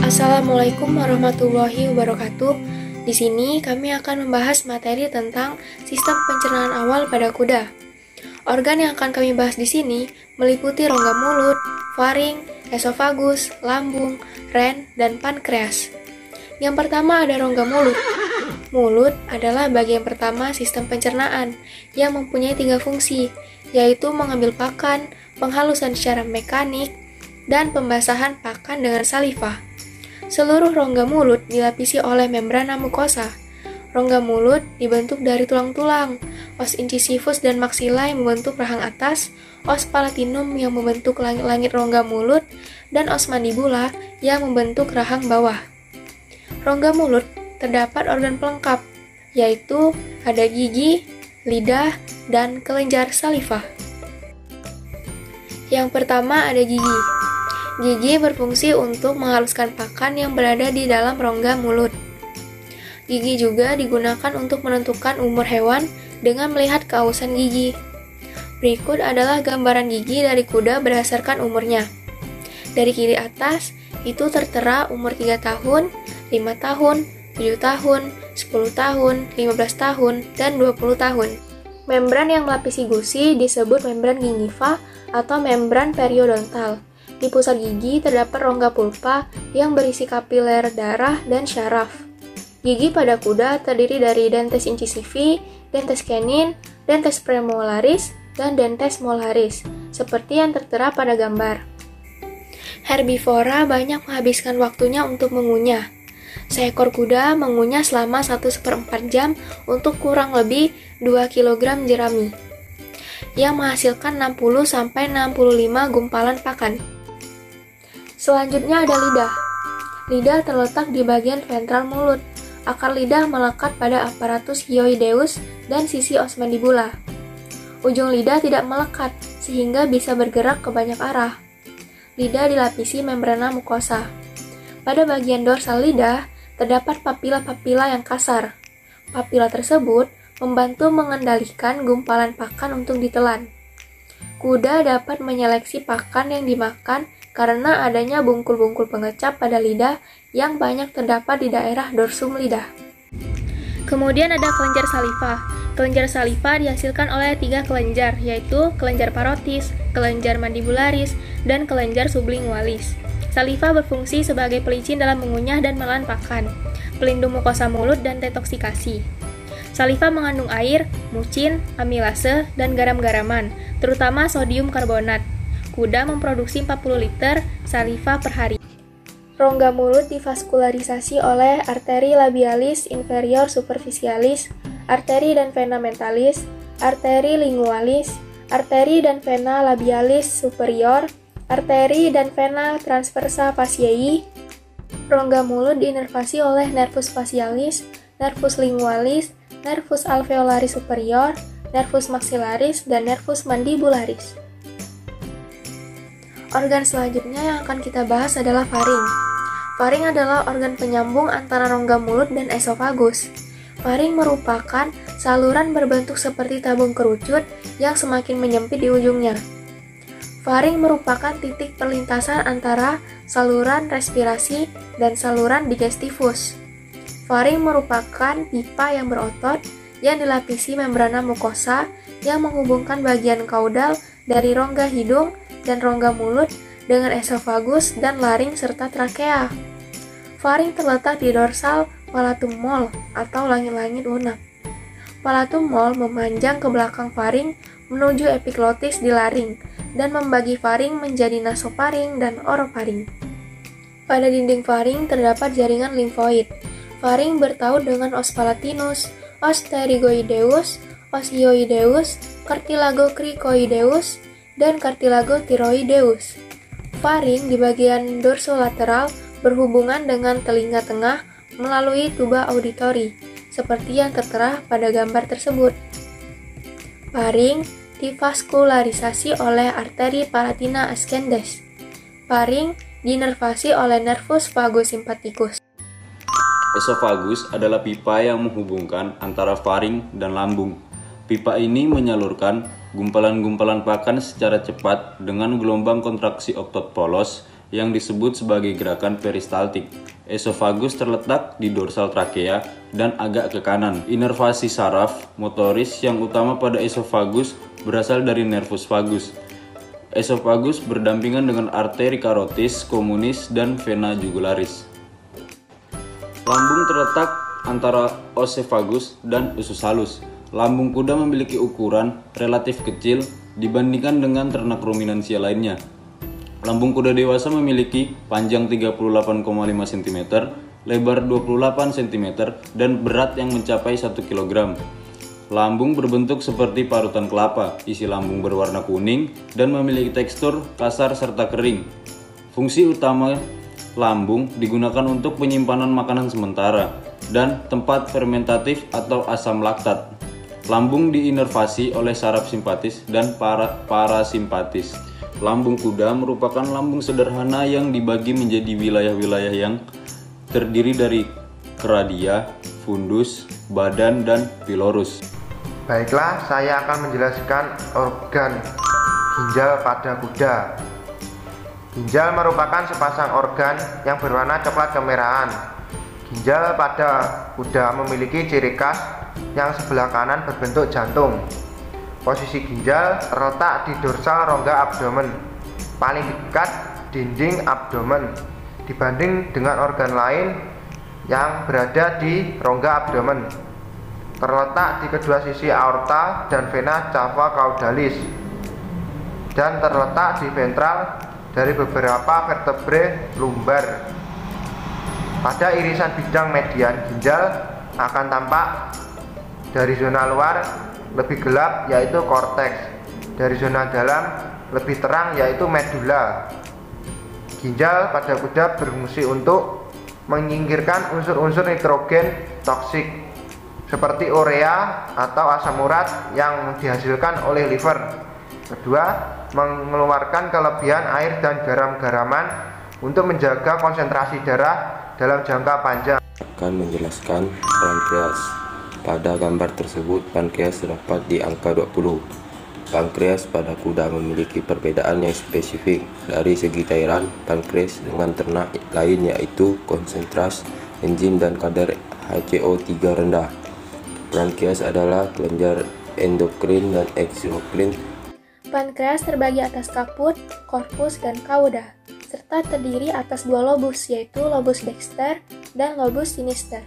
Assalamualaikum warahmatullahi wabarakatuh. Di sini kami akan membahas materi tentang sistem pencernaan awal pada kuda. Organ yang akan kami bahas di sini meliputi rongga mulut, faring, esofagus, lambung, ren, dan pankreas. Yang pertama ada rongga mulut. Mulut adalah bagian pertama sistem pencernaan yang mempunyai 3 fungsi, yaitu mengambil pakan, penghalusan secara mekanik, dan pembasahan pakan dengan saliva. Seluruh rongga mulut dilapisi oleh membrana mukosa. Rongga mulut dibentuk dari tulang-tulang, os incisivus dan maksila yang membentuk rahang atas, os palatinum yang membentuk langit-langit rongga mulut, dan os mandibula yang membentuk rahang bawah. Rongga mulut terdapat organ pelengkap, yaitu ada gigi, lidah, dan kelenjar saliva. Yang pertama ada gigi. Gigi berfungsi untuk menghaluskan pakan yang berada di dalam rongga mulut. Gigi juga digunakan untuk menentukan umur hewan dengan melihat keausan gigi. Berikut adalah gambaran gigi dari kuda berdasarkan umurnya. Dari kiri atas, itu tertera umur 3 tahun, 5 tahun, 7 tahun, 10 tahun, 15 tahun, dan 20 tahun. Membran yang melapisi gusi disebut membran gingiva atau membran periodontal. Di pusat gigi terdapat rongga pulpa yang berisi kapiler darah dan syaraf. Gigi pada kuda terdiri dari dentes incisivi, dentes canine, dentes premolaris, dan dentes molaris, seperti yang tertera pada gambar. Herbivora banyak menghabiskan waktunya untuk mengunyah. Seekor kuda mengunyah selama 1/4 jam untuk kurang lebih 2 kg jerami, yang menghasilkan 60-65 gumpalan pakan. Selanjutnya ada lidah. Lidah terletak di bagian ventral mulut. Akar lidah melekat pada aparatus hyoideus dan sisi os mandibula. Ujung lidah tidak melekat, sehingga bisa bergerak ke banyak arah. Lidah dilapisi membrana mukosa. Pada bagian dorsal lidah, terdapat papila-papila yang kasar. Papila tersebut membantu mengendalikan gumpalan pakan untuk ditelan. Kuda dapat menyeleksi pakan yang dimakan karena adanya bungkul-bungkul pengecap pada lidah yang banyak terdapat di daerah dorsum lidah. Kemudian ada kelenjar saliva. Kelenjar saliva dihasilkan oleh 3 kelenjar, yaitu kelenjar parotis, kelenjar mandibularis, dan kelenjar sublingualis. Saliva berfungsi sebagai pelicin dalam mengunyah dan menelan pakan, pelindung mukosa mulut, dan detoksikasi. Saliva mengandung air, mucin, amilase, dan garam-garaman, terutama sodium karbonat. Kuda memproduksi 40 liter saliva per hari. Rongga mulut divaskularisasi oleh arteri labialis inferior superficialis, arteri dan vena mentalis, arteri lingualis, arteri dan vena labialis superior, arteri dan vena transversa faciae. Rongga mulut diinervasi oleh nervus facialis, nervus lingualis, nervus alveolaris superior, nervus maxillaris, dan nervus mandibularis. Organ selanjutnya yang akan kita bahas adalah faring. Faring adalah organ penyambung antara rongga mulut dan esofagus. Faring merupakan saluran berbentuk seperti tabung kerucut yang semakin menyempit di ujungnya. Faring merupakan titik perlintasan antara saluran respirasi dan saluran digestivus. Faring merupakan pipa yang berotot yang dilapisi membrana mukosa yang menghubungkan bagian kaudal dari rongga hidung dan rongga mulut dengan esofagus dan laring serta trakea. Faring terletak di dorsal palatum mol atau langit-langit lunak. Palatum mol memanjang ke belakang faring menuju epiglotis di laring dan membagi faring menjadi nasofaring dan orofaring. Pada dinding faring terdapat jaringan limfoid. Faring bertaut dengan os palatinus, os pterygoideus, osioideus, cartilago cricoideus, dan cartilago thyroideus. Faring di bagian dorsolateral berhubungan dengan telinga tengah melalui tuba auditori, seperti yang tertera pada gambar tersebut. Faring divaskularisasi oleh arteri palatina ascendens. Faring dinervasi oleh nervus vagus sympathicus. Esofagus adalah pipa yang menghubungkan antara faring dan lambung. Pipa ini menyalurkan gumpalan-gumpalan pakan secara cepat dengan gelombang kontraksi otot polos yang disebut sebagai gerakan peristaltik. Esofagus terletak di dorsal trakea dan agak ke kanan. Inervasi saraf motoris yang utama pada esofagus berasal dari nervus vagus. Esofagus berdampingan dengan arteri karotis, communis, dan vena jugularis. Lambung terletak antara oesophagus dan usus halus. Lambung kuda memiliki ukuran relatif kecil dibandingkan dengan ternak ruminansia lainnya. Lambung kuda dewasa memiliki panjang 38,5 cm, lebar 28 cm, dan berat yang mencapai 1 kg. Lambung berbentuk seperti parutan kelapa, isi lambung berwarna kuning, dan memiliki tekstur kasar serta kering. Fungsi utama lambung digunakan untuk penyimpanan makanan sementara dan tempat fermentatif atau asam laktat. Lambung diinervasi oleh saraf simpatis dan parasimpatis. Lambung kuda merupakan lambung sederhana yang dibagi menjadi wilayah-wilayah yang terdiri dari keradia, fundus, badan, dan pilorus. Baiklah, saya akan menjelaskan organ ginjal pada kuda. Ginjal merupakan sepasang organ yang berwarna coklat kemerahan. Ginjal pada kuda memiliki ciri khas yang sebelah kanan berbentuk jantung. Posisi ginjal terletak di dorsal rongga abdomen, paling dekat dinding abdomen dibanding dengan organ lain yang berada di rongga abdomen. Terletak di kedua sisi aorta dan vena cava caudalis, dan terletak di ventral dari beberapa vertebre lumbar. Pada irisan bidang median ginjal akan tampak dari zona luar lebih gelap yaitu korteks, dari zona dalam lebih terang yaitu medula. Ginjal pada kuda berfungsi untuk menyingkirkan unsur-unsur nitrogen toksik seperti urea atau asam urat yang dihasilkan oleh liver. Kedua, mengeluarkan kelebihan air dan garam-garaman untuk menjaga konsentrasi darah dalam jangka panjang. Akan menjelaskan pankreas. Pada gambar tersebut, pankreas terdapat di angka 20. Pankreas pada kuda memiliki perbedaan yang spesifik dari segi cairan. Pankreas dengan ternak lain yaitu konsentrasi enzim dan kadar HCO3 rendah. Pankreas adalah kelenjar endokrin dan eksoskrin. Pankreas terbagi atas kaput, korpus, dan kauda, serta terdiri atas dua lobus, yaitu lobus dexter dan lobus sinister.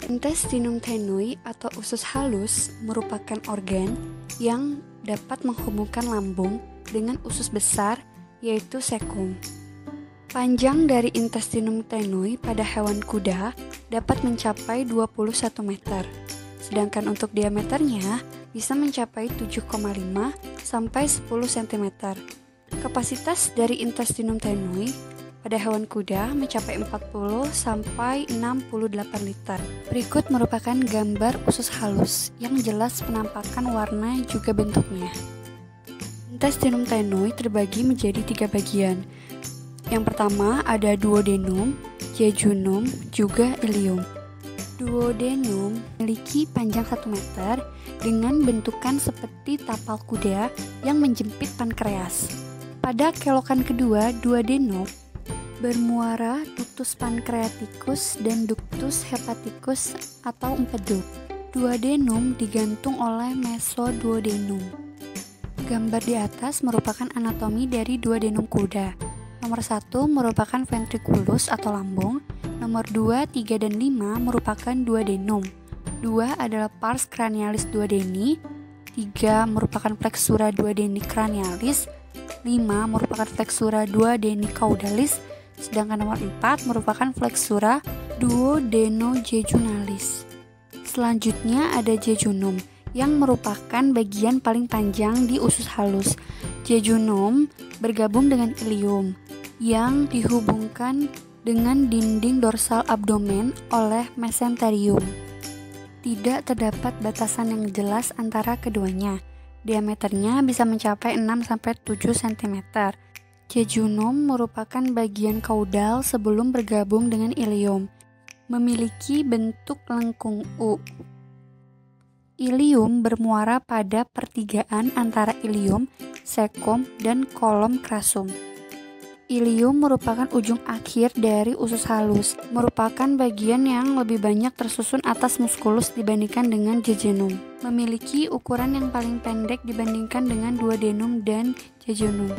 Intestinum tenui atau usus halus merupakan organ yang dapat menghubungkan lambung dengan usus besar, yaitu cecum. Panjang dari intestinum tenui pada hewan kuda dapat mencapai 21 meter, sedangkan untuk diameternya bisa mencapai 7,5 sampai 10 cm. Kapasitas dari intestinum tenui pada hewan kuda mencapai 40 sampai 68 liter. Berikut merupakan gambar usus halus yang jelas penampakan warna juga bentuknya. Intestinum tenui terbagi menjadi 3 bagian. Yang pertama ada duodenum, jejunum, juga ileum. Duodenum memiliki panjang 1 meter dengan bentukan seperti tapal kuda yang menjepit pankreas. Pada kelokan kedua, duodenum bermuara ductus pancreaticus dan ductus hepaticus atau empedu. Duodenum digantung oleh mesoduodenum. Gambar di atas merupakan anatomi dari duodenum kuda. Nomor 1 merupakan ventriculus atau lambung. Nomor 2, 3, dan 5 merupakan duodenum. 2 adalah pars cranialis duodeni. 3 merupakan flexura duodeni cranialis. 5 merupakan flexura duodeni caudalis. Sedangkan nomor 4 merupakan flexura duodenojejunalis. Selanjutnya ada jejunum, yang merupakan bagian paling panjang di usus halus. Jejunum bergabung dengan ilium yang dihubungkan dengan dinding dorsal abdomen oleh mesenterium. Tidak terdapat batasan yang jelas antara keduanya. Diameternya bisa mencapai 6-7 cm. Jejunum merupakan bagian kaudal sebelum bergabung dengan ilium. Memiliki bentuk lengkung U. Ilium bermuara pada pertigaan antara ilium, cecum, dan kolom krasum. Ilium merupakan ujung akhir dari usus halus, merupakan bagian yang lebih banyak tersusun atas muskulus dibandingkan dengan jejunum. Memiliki ukuran yang paling pendek dibandingkan dengan duodenum dan jejunum.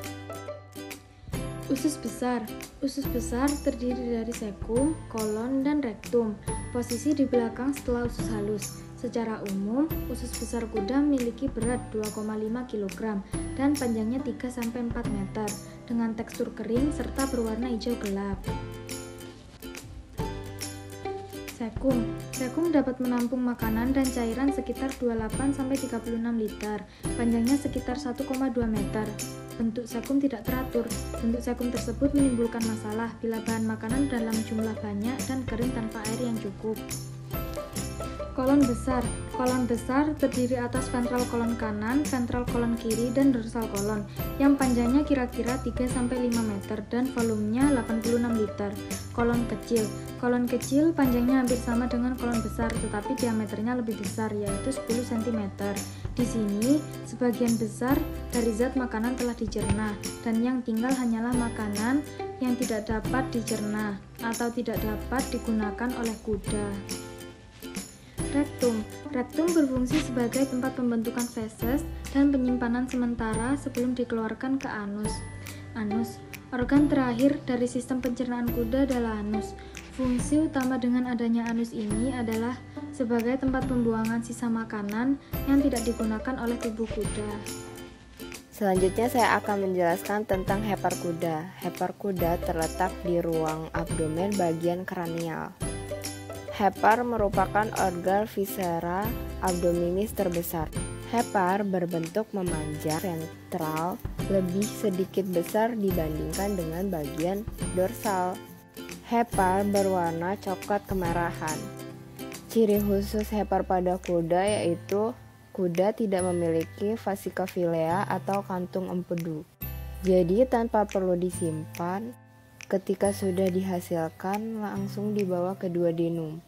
Usus besar. Usus besar terdiri dari cecum, kolon, dan rektum. Posisi di belakang setelah usus halus. Secara umum, usus besar kuda memiliki berat 2,5 kg dan panjangnya 3-4 meter dengan tekstur kering serta berwarna hijau gelap. Cecum. Cecum dapat menampung makanan dan cairan sekitar 28-36 liter. Panjangnya sekitar 1,2 meter. Bentuk cecum tidak teratur. Bentuk cecum tersebut menimbulkan masalah bila bahan makanan dalam jumlah banyak dan kering tanpa air yang cukup. Kolon besar. Kolon besar terdiri atas ventral kolon kanan, ventral kolon kiri, dan dorsal kolon yang panjangnya kira-kira 3-5 meter dan volumenya 86 liter. Kolon kecil. Kolon kecil panjangnya hampir sama dengan kolon besar tetapi diameternya lebih besar yaitu 10 cm. Di sini sebagian besar dari zat makanan telah dicerna dan yang tinggal hanyalah makanan yang tidak dapat dicerna atau tidak dapat digunakan oleh kuda. Rektum. Rektum berfungsi sebagai tempat pembentukan feses dan penyimpanan sementara sebelum dikeluarkan ke anus. Anus. Organ terakhir dari sistem pencernaan kuda adalah anus. Fungsi utama dengan adanya anus ini adalah sebagai tempat pembuangan sisa makanan yang tidak digunakan oleh tubuh kuda. Selanjutnya saya akan menjelaskan tentang hepar kuda. Hepar kuda terletak di ruang abdomen bagian kranial. Hepar merupakan organ viscera abdominis terbesar. Hepar berbentuk memanjang ventral lebih sedikit besar dibandingkan dengan bagian dorsal. Hepar berwarna coklat kemerahan. Ciri khusus hepar pada kuda yaitu kuda tidak memiliki fascicula atau kantung empedu. Jadi tanpa perlu disimpan, ketika sudah dihasilkan langsung dibawa ke duodenum.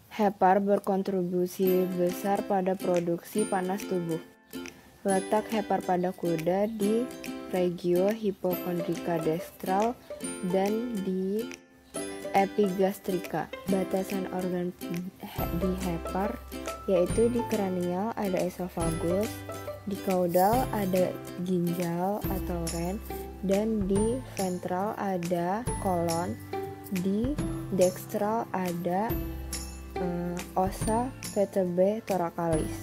Hepar berkontribusi besar pada produksi panas tubuh. Letak hepar pada kuda di regio hipokondrika dextral dan di epigastrika. Batasan organ di hepar yaitu di kranial ada esophagus, di kaudal ada ginjal atau ren, dan di ventral ada kolon, di dextral ada ossa vertebrae thoracalis.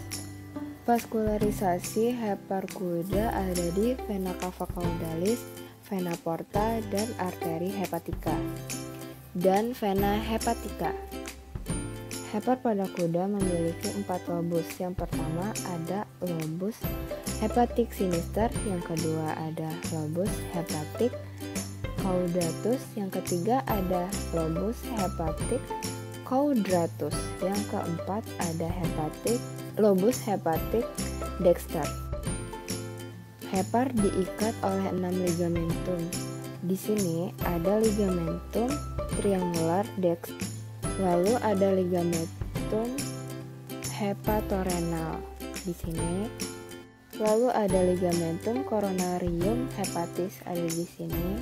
Vaskularisasi hepar kuda ada di vena cava caudalis, vena porta, dan arteri hepatica, dan vena hepatica. Hepar pada kuda memiliki 4 lobus. Yang pertama ada lobus hepatic sinister, yang kedua ada lobus hepatic caudatus, yang ketiga ada lobus hepatic quadratus, yang keempat ada lobus hepatic dexter. Hepar diikat oleh 6 ligamentum. Di sini ada ligamentum triangular dexter. Lalu ada ligamentum hepatorenal di sini. Lalu ada ligamentum coronarium hepatis ada di sini.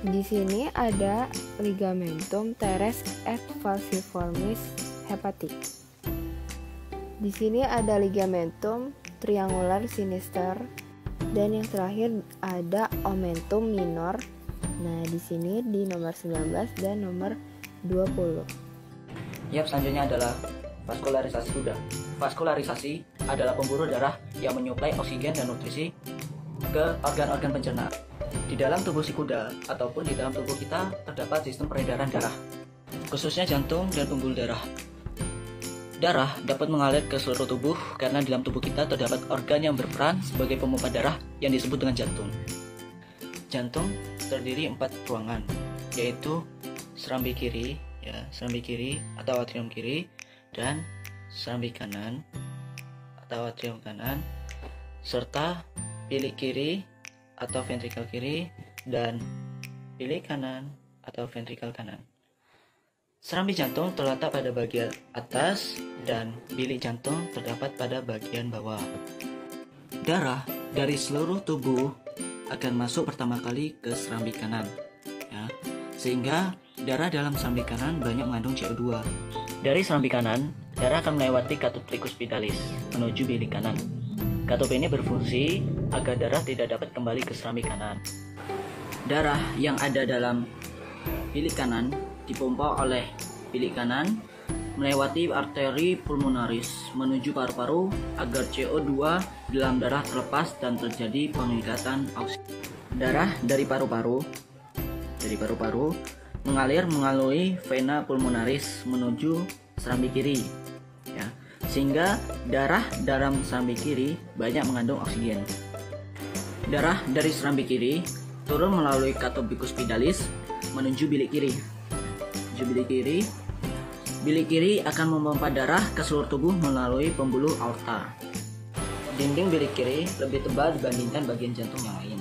Di sini ada ligamentum teres et falciformis hepatic. Di sini ada ligamentum triangular sinister dan yang terakhir ada omentum minor. Nah, di sini di nomor 19 dan nomor 20. Selanjutnya adalah vaskularisasi kuda. Vaskularisasi adalah pembuluh darah yang menyuplai oksigen dan nutrisi ke organ-organ pencernaan. Di dalam tubuh si kuda ataupun di dalam tubuh kita terdapat sistem peredaran darah, khususnya jantung dan pembuluh darah. Darah dapat mengalir ke seluruh tubuh karena dalam tubuh kita terdapat organ yang berperan sebagai pemompa darah yang disebut dengan jantung. Jantung terdiri 4 ruangan, yaitu serambi kiri, serambi kiri atau atrium kiri, dan serambi kanan atau atrium kanan, serta bilik kiri atau ventrikel kiri dan bilik kanan atau ventrikel kanan. Serambi jantung terletak pada bagian atas dan bilik jantung terdapat pada bagian bawah. Darah dari seluruh tubuh akan masuk pertama kali ke serambi kanan, sehingga darah dalam serambi kanan banyak mengandung CO2. Dari serambi kanan, darah akan melewati katup tricuspidalis menuju bilik kanan. Katup ini berfungsi agar darah tidak dapat kembali ke serambi kanan. Darah yang ada dalam bilik kanan dipompa oleh bilik kanan melewati arteri pulmonaris menuju paru-paru agar CO2 dalam darah terlepas dan terjadi pengikatan oksigen. Darah dari paru-paru mengalir melalui vena pulmonaris menuju serambi kiri, sehingga darah dalam serambi kiri banyak mengandung oksigen. Darah dari serambi kiri turun melalui katup bicuspidalis menuju bilik kiri. Bilik kiri akan memompa darah ke seluruh tubuh melalui pembuluh aorta. Dinding bilik kiri lebih tebal dibandingkan bagian jantung yang lain.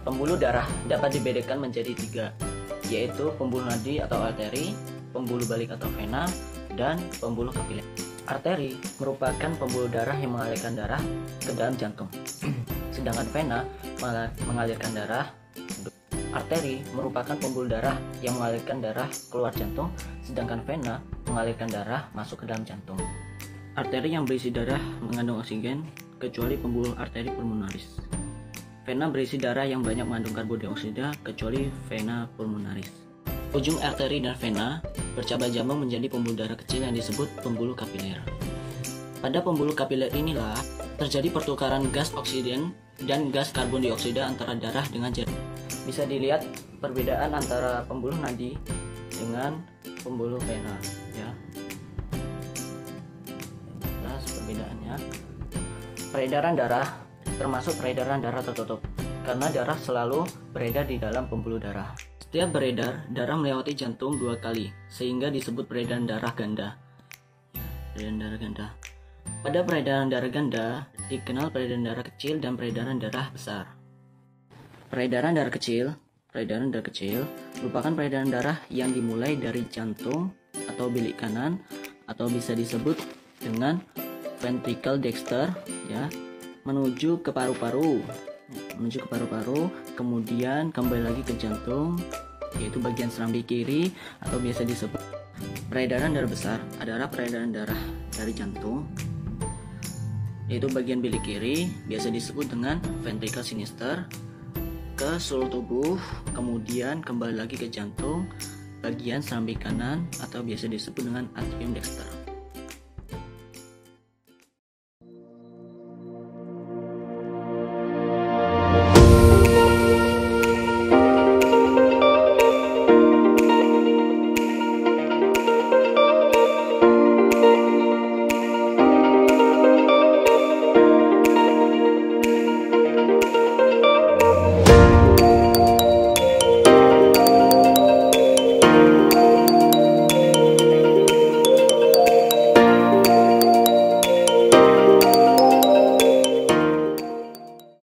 Pembuluh darah dapat dibedakan menjadi 3, yaitu pembuluh nadi atau arteri, pembuluh balik atau vena, dan pembuluh kapiler. Arteri merupakan pembuluh darah yang mengalirkan darah ke dalam jantung, sedangkan vena mengalirkan darah. Arteri merupakan pembuluh darah yang mengalirkan darah keluar jantung, sedangkan vena mengalirkan darah masuk ke dalam jantung. Arteri yang berisi darah mengandung oksigen, kecuali pembuluh arteri pulmonaris. Vena berisi darah yang banyak mengandung karbon dioksida, kecuali vena pulmonaris. Ujung arteri dan vena bercabang jambung menjadi pembuluh darah kecil yang disebut pembuluh kapiler. Pada pembuluh kapiler inilah terjadi pertukaran gas oksigen dan gas karbon dioksida antara darah dengan jaringan. Bisa dilihat perbedaan antara pembuluh nadi dengan pembuluh vena, Nah, perbedaannya. Peredaran darah termasuk peredaran darah tertutup, karena darah selalu beredar di dalam pembuluh darah. Setiap beredar, darah melewati jantung 2 kali, sehingga disebut peredaran darah ganda. Pada peredaran darah ganda, dikenal peredaran darah kecil dan peredaran darah besar. Peredaran darah kecil merupakan peredaran darah yang dimulai dari jantung atau bilik kanan, atau bisa disebut dengan ventricle dexter, menuju ke paru-paru, kemudian kembali lagi ke jantung, yaitu bagian serambi kiri, atau biasa disebut peredaran darah besar adalah peredaran darah dari jantung, yaitu bagian bilik kiri, biasa disebut dengan ventricle sinister, ke seluruh tubuh, kemudian kembali lagi ke jantung, bagian serambi kanan, atau biasa disebut dengan atrium dexter.